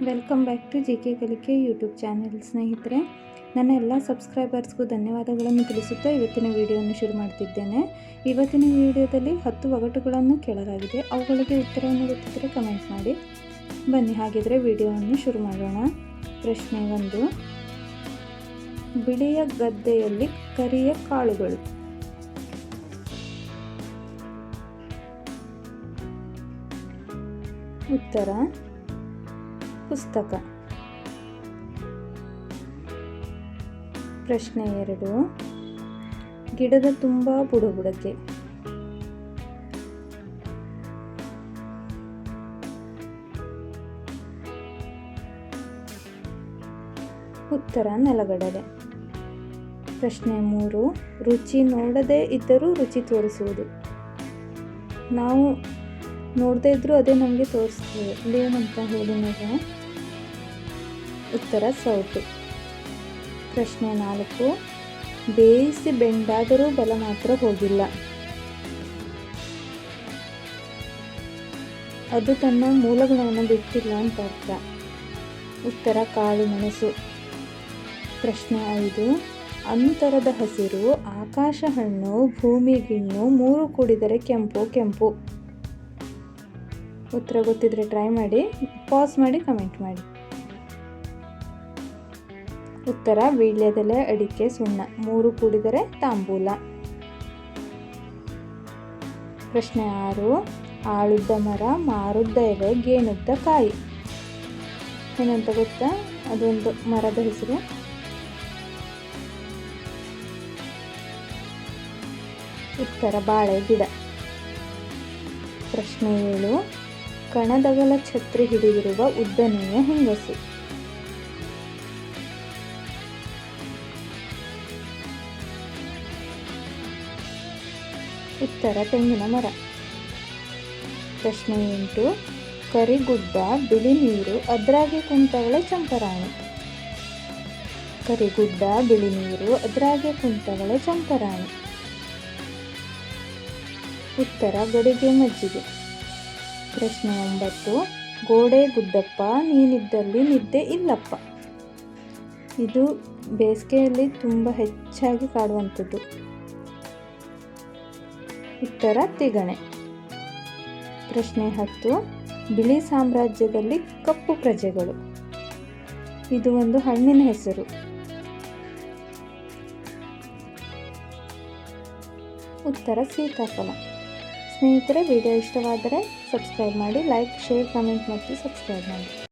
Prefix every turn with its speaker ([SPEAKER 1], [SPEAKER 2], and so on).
[SPEAKER 1] Welcome back to G K Kalike YouTube channel. ಸ್ನೇಹಿತರೆ, ನನ್ನ ಎಲ್ಲ ಸಬ್ಸ್ಕ್ರೈಬರ್ಸ್ಗೂ ಧನ್ಯವಾದಗಳನ್ನು ತಿಳಿಸುತ್ತಾ ಇವತ್ತಿನ ವಿಡಿಯೋವನ್ನು ಶುರು ಮಾಡ್ತಿದ್ದೇನೆ. ಇವತ್ತಿನ ವಿಡಿಯೋದಲ್ಲಿ 10 ಒಗಟುಗಳನ್ನು ಕೇಳಲಾಗಿದೆ. ಅವುಗಳಿಗೆ ಉತ್ತರವನ್ನು ಗೊತ್ತಿದ್ದರೆ ಕಮೆಂಟ್ ಮಾಡಿ. ಬನ್ನಿ ಹಾಗಿದ್ರೆ ವಿಡಿಯೋವನ್ನು ಶುರು ಮಾಡೋಣ. ಪ್ರಶ್ನೆ 1. ಬಿಳಿಯ ಗದ್ದೆಯಲ್ಲಿ ಕರಿಯ ಕಾಳುಗಳು. ಉತ್ತರ ಪುಸ್ತಕ. ಪ್ರಶ್ನೆ 2. ಗಿಡದ ತುಂಬ ಬುಡಬುಡಕೆ. ಉತ್ತರ ನೆಲಗಡಲೆ. ಪ್ರಶ್ನೆ 3. ರುಚಿ ನೋಡದೇ ಇದ್ದರೂ ರುಚಿ ತೋರಿಸುವುದು. ನಾವು ನೋಡದೇ ಇದ್ರೂ ಅದೇ ನಮಗೆ ತೋರಿಸ್ತದೆ. ಏನಂತ ಹೇಳಿ ನೋಡೋಣ. ಉತ್ತರ ಸೌಟು. ಪ್ರಶ್ನೆ 4. ಬೇಯಿಸಿ ಬೆಂಡಾದರೂ ಬಲ ಮಾತ್ರ ಹೋಗಿಲ್ಲ. ಅದು ತನ್ನ ಮೂಲ ಗುಣವನ್ನು ಬಿಟ್ಟಿಲ್ಲ ಅಂತ ಅರ್ಥ. ಉತ್ತರ ಕಾಳು ಮೆಣಸು. ಪ್ರಶ್ನೆ 5. ಅಂತರದ ಹಸಿರು, ಆಕಾಶ ಹಣ್ಣು, ಭೂಮಿ ಗಿಣ್ಣು, 3 ಕೂಡಿದರೆ ಕೆಂಪು ಕೆಂಪು. ಉತ್ತರ ಗೊತ್ತಿದ್ರೆ ಟ್ರೈ ಮಾಡಿ, ಪಾಸ್ ಮಾಡಿ ಕಮೆಂಟ್ ಮಾಡಿ. ಉತ್ತರ ವೀಳ್ಯದೆಲೆ, ಅಡಿಕೆ, ಸುಣ್ಣ, 3 ಕೂಡಿದರೆ ತಾಂಬೂಲ. ಪ್ರಶ್ನೆ 6. ಆಳುದ್ದ ಮರ, ಮಾರುದ್ದ ಎಲೆ, ಗೇಣುದ್ದ ಕಾಯಿ. ಏನಂತ ಗೊತ್ತಾ? ಅದೊಂದು ಮರದ ಹೆಸರು. ಉತ್ತರ ಬಾಳೆ ಗಿಡ. ಪ್ರಶ್ನೆ 7. ಕಣದಗಲ ಛತ್ರಿ ಹಿಡಿದಿರುವ ಉದ್ದನೆಯ ಹೆಂಗಸು. ಉತ್ತರ ತೆಂಗಿನ ಮರ. ಪ್ರಶ್ನೆ 8. ಕರಿಗುಡ್ಡ, ಬಿಳಿ ನೀರು, ಅದ್ರಾಗೆ ಕುಂತವಳೆ ಚಂಪರಾಣಿ. ಕರಿಗುಡ್ಡ, ಬಿಳಿ ನೀರು, ಅದ್ರಾಗೆ ಕುಂತವಳೆ ಚಂಪರಾಣಿ. ಉತ್ತರ ಗಡಿಗೆ ಮಜ್ಜಿಗೆ. ಪ್ರಶ್ನೆ 9. ಗೋಡೆ ಗುದ್ದಪ್ಪ, ನೀನಿದ್ದಲ್ಲಿ ನಿದ್ದೆ ಇಲ್ಲಪ್ಪ. ಇದು ಬೇಸಿಗೆಯಲ್ಲಿ ತುಂಬ ಹೆಚ್ಚಾಗಿ ಕಾಡುವಂಥದ್ದು. ಉತ್ತರ ತಿಗಣೆ. ಪ್ರಶ್ನೆ 10. ಬಿಳಿ ಸಾಮ್ರಾಜ್ಯದಲ್ಲಿ ಕಪ್ಪು ಪ್ರಜೆಗಳು. ಇದು ಒಂದು ಹಣ್ಣಿನ ಹೆಸರು. ಉತ್ತರ ಸೀತಾಫಲ. ಸ್ನೇಹಿತರೆ, ವಿಡಿಯೋ ಇಷ್ಟವಾದರೆ ಸಬ್ಸ್ಕ್ರೈಬ್ ಮಾಡಿ, ಲೈಕ್, ಶೇರ್, ಕಮೆಂಟ್ ಮತ್ತು ಸಬ್ಸ್ಕ್ರೈಬ್ ಮಾಡಿ.